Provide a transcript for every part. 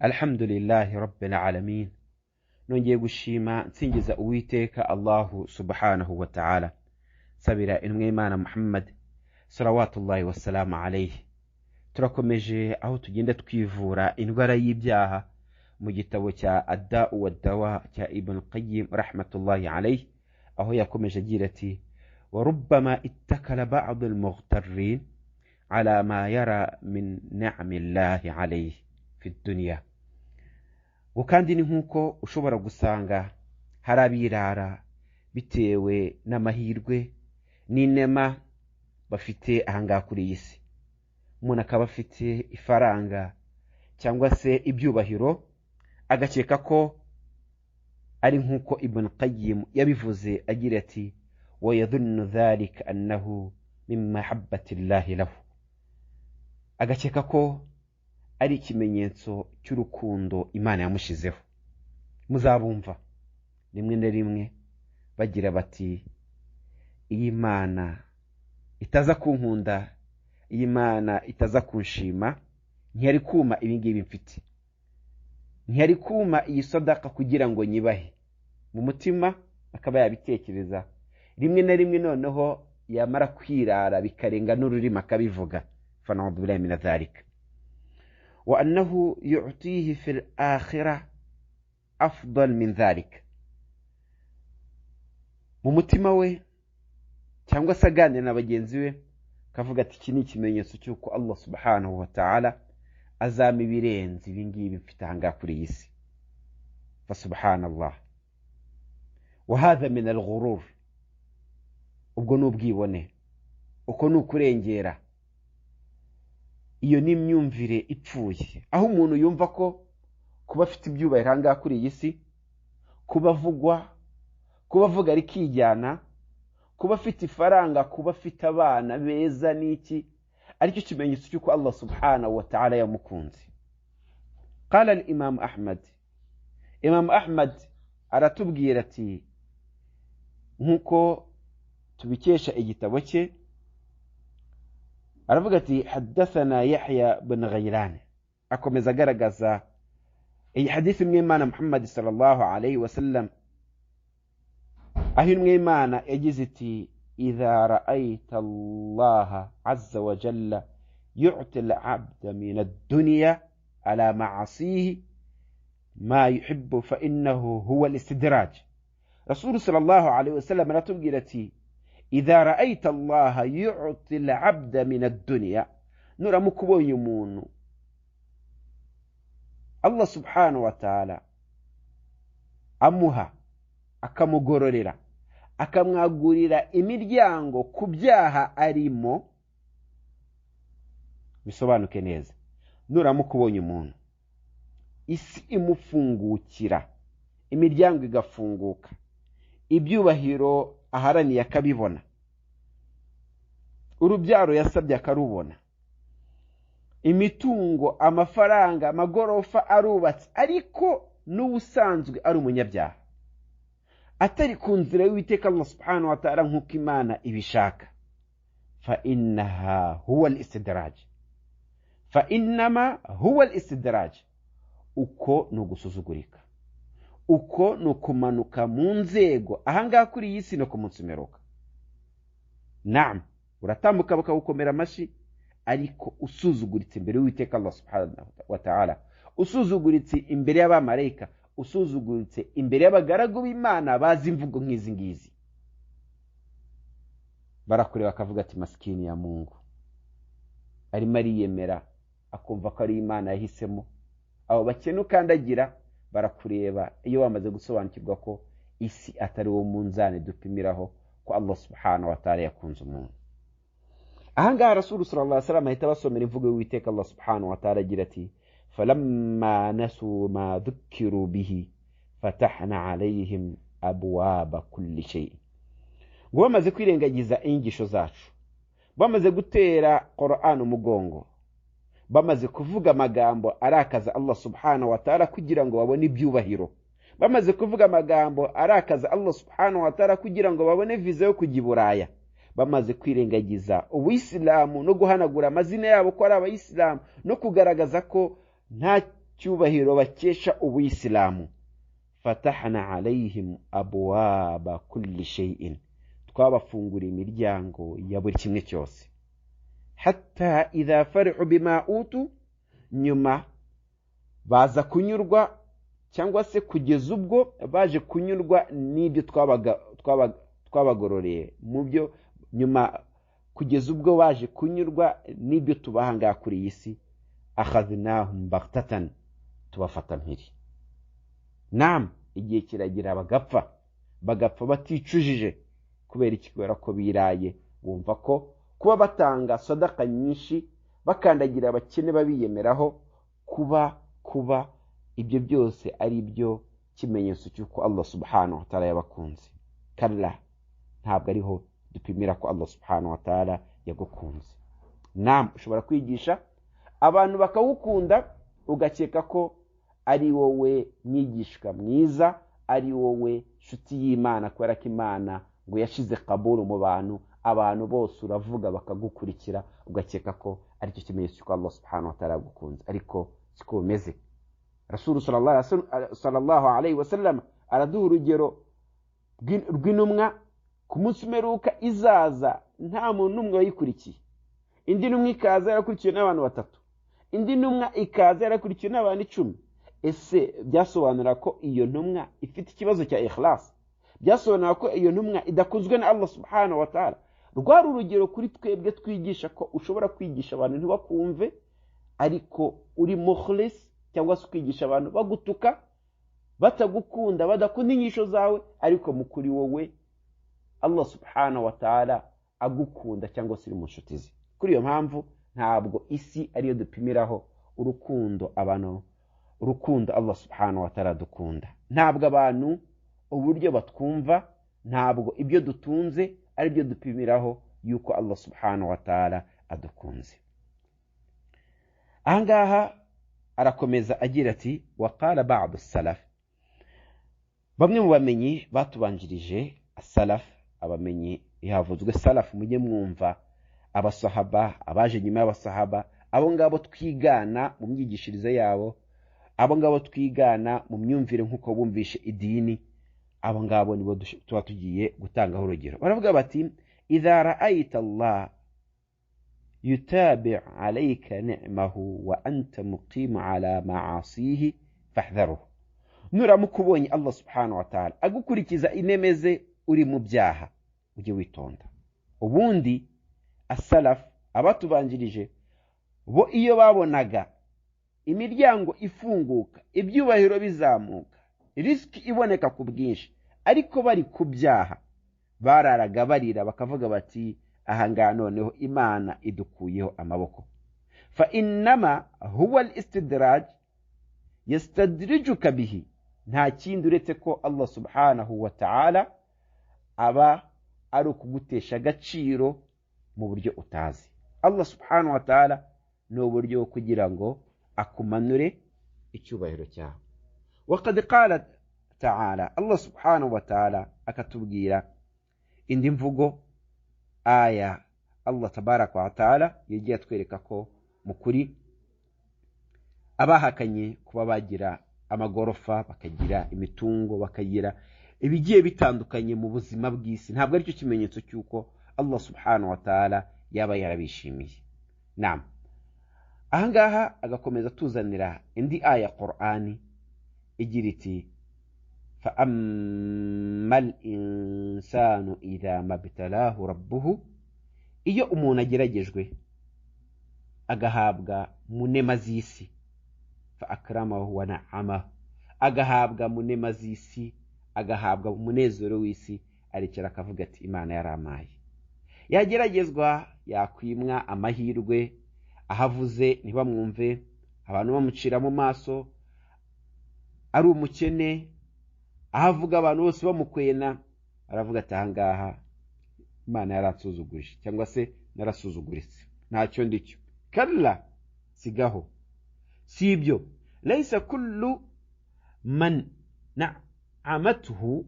Alhamdulillahi rabbil alamin. Nongeye gushima nsingiza Uwiteka Allahu subhanahu wa ta'ala. Sabira intumwa Imana Muhammad salawatullahi wassalamu alayhi. Turakomeje aho tugenda twivura indwara y'ibyaha mu gitabo cya Ad-Da'u wad-Dawa cya Ibn Qayyim rahmatullahi alayhi, aho yakomeje agira ati: wa rubbama ittakala ba'd al-mughtarrin ala ma yara min ni'amillahi alayhi fi dunya. Kandi ni nkuko ushobora gusanga hari abirara bitewe n'amahirwe n'inema bafite ahanga kuri iyi si. Umuntu akaba afite ifaranga cyangwa se ibyubahiro, agakeka ko ari nkuko Ibn Qayyim yabivuze agira ati: wa yadhunnu dhalika annahu min mahabbati llahi lahu. Agakeka ko ari ikimenyetso cy'urukundo Imana yamushizeho. Muzabumva rimwe na rimwe bagira bati: iyi Imana itaza kunkunda, iyi Imana itaza kunshima, ntiyari kuma ibingibi mfite, ntiyari kuma iyi sadaka kugira ngo nyibahe. Mu mutima akaba yabitekereza rimwe na rimwe, noneho yamara kwirara bikarenga n'ururimi akabivuga. Fana'udhu billahi min dhalika. Wa annahu yu'tihi fil akhirah afdal min dhalik. Mu mutima we cyangwa se aganira na bagenzi we kavuga ati: iki ni ikimenyetso cy'uko Allah subhanahu wa ta'ala azama ibirenze ibingibi mfite ahanga kuri iyi si. Fa subhanallah. Wa hadha min al-ghurur. Ubwo n'ubwibone, uko n'ukurengera. Iyo ni imyumvire ipfuye, aho umuntu yumva ko kuba afite ibyubahiro ahanga kuri iyi si, kuba avuga rikijyana, kuba afite ifaranga, kuba afite abana beza n'iki, aricyo kimenyetso cy'uko Allah subhanahu wa ta'ala yamukunze. Qala al-Imam Ahmad. Imam Ahmad aratubwira ati, nkuko tubikesha igitabo cye, aravuga ati: haddathana Yahya bin Ghaylan. Akomeza agaragaza iyi hadithi mw'Imana Muhammad sallallahu alayhi wa sallam, aho mw'Imana yagize iti: idha ra'ayta Allah azza wa jalla yu'ti al-'abda min ad-dunya ala ma'asihi ma yuhibbu fa innahu huwa al-istidraj. Rasul sallallahu alayhi wa sallam aratubwira ati: idha ra'ayta Allah yu'ti al-'abda min ad-dunya, nuramuka ubonye umuntu Allah subhanahu wa ta'ala amuha, akamugororera, akamwagurira imiryango ku byaha arimo. Bisobanuke neza, nuramuka ubonye umuntu isi imufungukira, imiryango igafunguka, ibyubahiro aharaniye akabibona, urubyaro yasabye akarubona, imitungo, amafaranga, amagorofa arubatse, ariko n'ubusanzwe ari umunyabyaha, atari ku nzira y'Uwiteka Allah subhanahu wa ta'ala nk'uko Imana ibishaka. Fa innaha huwa al-istidraj. Fa innama huwa al-istidraj. Uko ni ugusuzugurika, uko ni ukumanuka mu nzego ahangaha kuri iyi si no ku munsi w'imperuka. Naam, uratambuka bakawukomera amashi, ariko usuzuguritse imbere y'Uwiteka Allah subhanahu wa ta'ala, usuzuguritse imbere y'abamarayika, usuzuguritse imbere y'abagaragu b'Imana bazi imvugo nk'izi ngizi. Barakureba bakavuga ati: maskini ya Mungu, arimo ariyemera, akumva ko ari Imana yahisemo. Abo bakene ukandagira barakureba iyo bamaze gusobanukirwa ko isi atari wo munzani dupimiraho ko Allah subhanahu wa ta'ala yakunze umuntu. Ahangaha Rasul sallallahu alayhi wa sallam ahita basomera imvugo y'Uwiteka Allah subhanahu wa ta'ala agira ati: falamma nasu ma dhukiru bihi fatahna alayhim abwaba kulli shay. Ngo bamaze kwirengagiza inyigisho zacu, bamaze gutera Qur'an umugongo, bamaze kuvuga amagambo arakaza Allah subhanahu wa ta'ala kugira ngo babone ibyubahiro, bamaze kuvuga amagambo arakaza Allah subhanahu wa ta'ala kugira ngo babone viza yo kujya i Buraya, bamaze kwirengagiza Uwisilamu no guhanagura amazina yabo ko ari abayisilamu, no kugaragaza ko nta cyubahiro bakesha ubuyisilamu. Fatahna alayhim abwaba kulli shay'in, twabafunguriye imiryango ya buri kimwe cyose. Hatta idha farihu bima utu, nyuma baza kunyurwa cyangwa se kugeza ubwo baje kunyurwa n'ibyo twabagororeye mu byo, nyuma kugeza ubwo baje kunyurwa n'ibyo tubahanga kuri iyi si. Akhadhnahum baghtatan, tubafata mpiri. Naam, igihe kiragira bagapfa baticujije. Kubera iki? Kubera ko biraye, bumva ko kuba batanga sadaka nyinshi, bakandagira abakene, babiyemeraho kuba ibyo byose ari byo kimenyetso cy'uko Allah subhanahu wa ta'ala yabakunze. Kalla, ntabwo ariho dupimira ko Allah subhanahu wa ta'ala yagukunze. Naam, ushobora kwigisha abantu bakawukunda, ugakeka ko ari wowe mwigishwa mwiza, ari wowe nshuti y'Imana, kubera ko Imana ngo yashize kabulu mu bantu, abantu bose uravuga bakagukurikira, ugakeka ko ari cyo kimenyetso cy'uko Allah subhanahu wa ta'ala yagukunze. Ariko siko bimeze. Rasul sallallahu alayhi wa sallam araduha urugero rw'intumwa ku munsi umeruka izaza nta muntu n'umwe wayikurikiye. Indi ntumwa ikaza yarakurikiwe n'abantu 3, indi ntumwa ikaza yarakurikiwe n'abantu 10. Ese byasobanura ko iyo ntumwa ifite ikibazo cya ikhlas? Byasobanura ko iyo ntumwa idakunzwe na Allah subhanahu wa ta'ala? Rwari urugero kuri twebwe twigisha ko ushobora kwigisha abantu ntibakumve, ariko uri mukhlis, cyangwa se kwigisha abantu bagutuka, batagukunda, badakunda inyisho zawe, ariko mukuri wowe Allah subhanahu wa ta'ala agukunda, cyangwa se uri mu nshuti ze. Kuri iyo mpamvu ntabwo isi ariyo dupimiraho urukundo abantu, urukundo Allah subhanahu wa ta'ala dukunda. Ntabwo abantu uburyo batwumva, ntabwo ibyo dutunze ari byo dupimiraho yuko Allah subhanahu wa ta'ala adukunze. Ahangaha arakomeza agira ati, waqala ba'd as-salaf, bamwe mu bamenyi batubanjirije as-salaf, abamenyi yahavuzwe salaf, mujye mwumva abasahaba, abaje nyuma y'abasahaba, abo ngabo twigana mu myigishirize yabo, abo ngabo twigana mu myumvire nk'uko bumvishe idini, abo ngabo nibo tuba tugiye gutangaho urugero. Baravuga bati, idha ra'aita Allah yutabi' alayka ni'mahu wa anta muqim ala ma'asihi fahdharuhu, nuramuka ubonye Allah subhanahu wa ta'ala agukurikiza inemeze uri mu byaha, ujye witonda. Ubundi as-salaf, abatubanjirije, bo iyo babonaga imiryango ifunguka, ibyubahiro bizamuka, riski iboneka ku bwinshi, ariko bari ku byaha, bararaga barira bakavuga bati, ahanga noneho Imana idukuyeho amaboko. Fa innama huwa al-istidraj yastadrijuka bihi, nta kindi uretse ko Allah subhanahu wa ta'ala aba ari ukugutesha agaciro mu buryo utazi. Allah subhanahu wa ta'ala ni uburyo kugira ngo akumanure icyubahiro cyawe. Waqad qala ta'ala, Allah subhanahu wa ta'ala akatubwira indi mvugo, aya Allah tabaraka wa ta'ala yagiye atwereka ko mukuri abahakanye kuba bagira amagorofa, bakagira imitungo, bakagira ibigiye bitandukanye mu buzima bw'isi, ntabwo ari cyo kimenyetso cy'uko Allah subhanahu wa ta'ala yaba yarabishimiye. Naam, ahangaha agakomeza tuzanira indi aya Qur'ani igira iti, fa ammal insanu idha mabtalahu rabbuhu, iyo umuntu ageragejwe agahabwa mu nema z'isi, fa akramahu wa na'amahu, agahabwa mu nema z'isi, agahabwa umunezero w'isi, arekera akavuga ati Imana yaramaye. Yageragezwa, yakwimwa amahirwe, ahavuze ntibamwumve, abantu bamucira mu maso, ari umukene, ahavuga abantu bose bamukwena, aravuga ati ahangaha Imana yaransuzugurije, cyangwa se narasuzuguritse, ntacyo ndicyo. Kalla, sigaho, si ibyo. Laysa kullu man na'amatuhu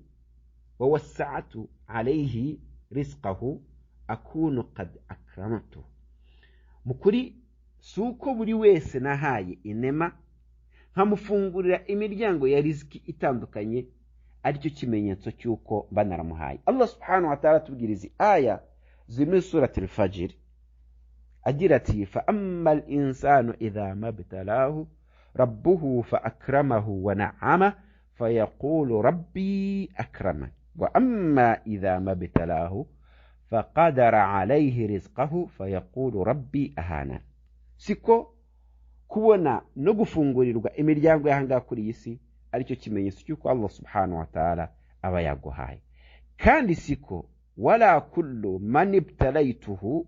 wa wassa'atu alayhi rizqahu akunu qad akramatuhu. Mukuri suko buri wese nahaye inema, nkamufungurira imiryango ya riziki itandukanye, aricyo kimenyetso cy'uko mba naramuhaye. Allah subhanahu wa ta'ala atubwiriza aya ziri muri surati al-Fajr agira ati fa amma al-insanu idha mabtalahu rabbuhu fa akramahu wa na'ama fayaqulu rabbi akraman wa amma idha mabtalahu faqadara alayhi rizqahu fayaqulu rabbi ahana. Siko kubona no gufungurirwa imiryango y'ahangaha kuri iyi si aricyo kimenyetso cy'uko Allah subhanahu wa ta'ala aba yaguhaye. Kandi siko wala kullu man ibtalaytuhu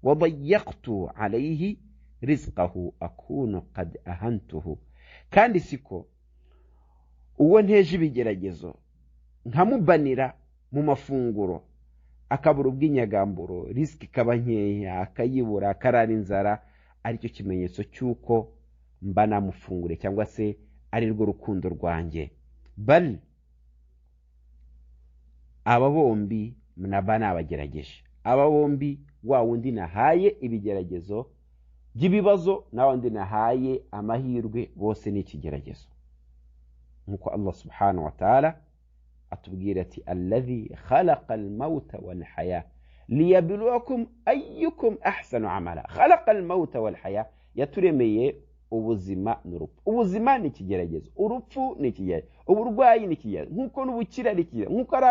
wa dayyaqtu alayhi rizqahu akunu qad ahantuhu. Kandi siko uwo nteje ibigeragezo nkamubanira mu mafunguro akabura ubw'inyagamburo, riziki ikaba nkeya, akayibura, akarara inzara, aricyo kimenyetso cy'uko mba namufungure cyangwa se ari rwo rukundo rwanjye. Bal aba bombi naba nabagerageje, aba bombi wa wundi nahaye ibigeragezo by'ibibazo na wundi nahaye amahirwe, bose ni ikigeragezo. Nkuko Allah subhanahu wa ta'ala atubwira ati alladhi khalaqa al-mauta wal haya liyabluwakum ayyukum ahsanu amala. Khalaqa al-mauta wal haya, yaturemeye ubuzima n'urupfu. Ubuzima ni ikigeragezo, urupfu ni ikigeragezo, uburwayi ni ikigeragezo, nkuko n'ubukira ari ikigeragezo, nkuko ari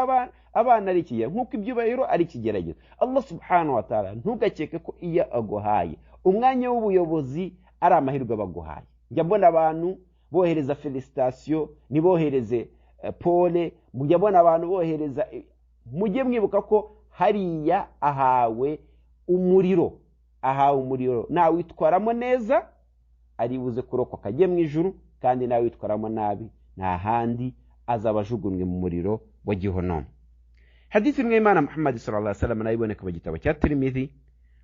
abana ari ikigeragezo, nkuko ibyubahiro ari ikigeragezo. Allah subhanahu wa ta'ala ntugakeke ko iyo aguhaye umwanya w'ubuyobozi ari amahirwe baguhaye. Njya mbona abantu bohereza felicitation, nibohereze pole, mujya mbona abantu bohereza, mujye mwibuka ko hariya ahawe umuriro, nawe witwaramo neza ari buze kurokoka ajye mu ijuru, kandi nawe witwaramo nabi nta handi azabajugunywe mu muriro wa Gihonoma. Hadithi imwe Imana Muhammad sallallahu alaihi wasallam nayiboneka mu gitabo cya Tirmidhi,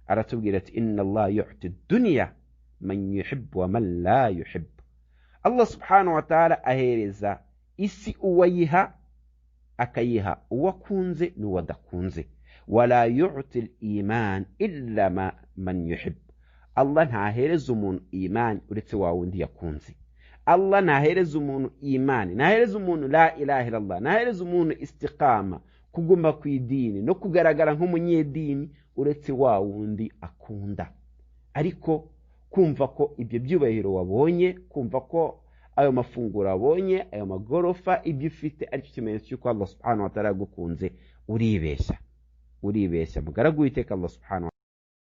aratubwira ati inna Allah yu'ti dunya man yuhibbu wa man la yuhibbu. Allah subhanahu wa ta'ala ahereza isi uwayiha, akayiha uwakunze n'uwadakunze. Wala yu'ti al-iman illa man yuhibbu. Allah ntahereza umuntu imani uretse wa wundi yakunze. Allah ntahereza umuntu imani, ntahereza umuntu la ilaha illallah, ntahereza umuntu istiqama, kuguma ku idini no kugaragara nk'umunyedini uretse wa wundi akunda. Ariko kumva ko ibyo byubahiro wabonye, kumva ko ayo mafunguro wabonye, ayo magorofa ibyo ufite aricyo kimenyetso cy'uko Allah subhanahu wa ta'ala yagukunze, uribeshya mugaragu w'Iteka Allah subhanahu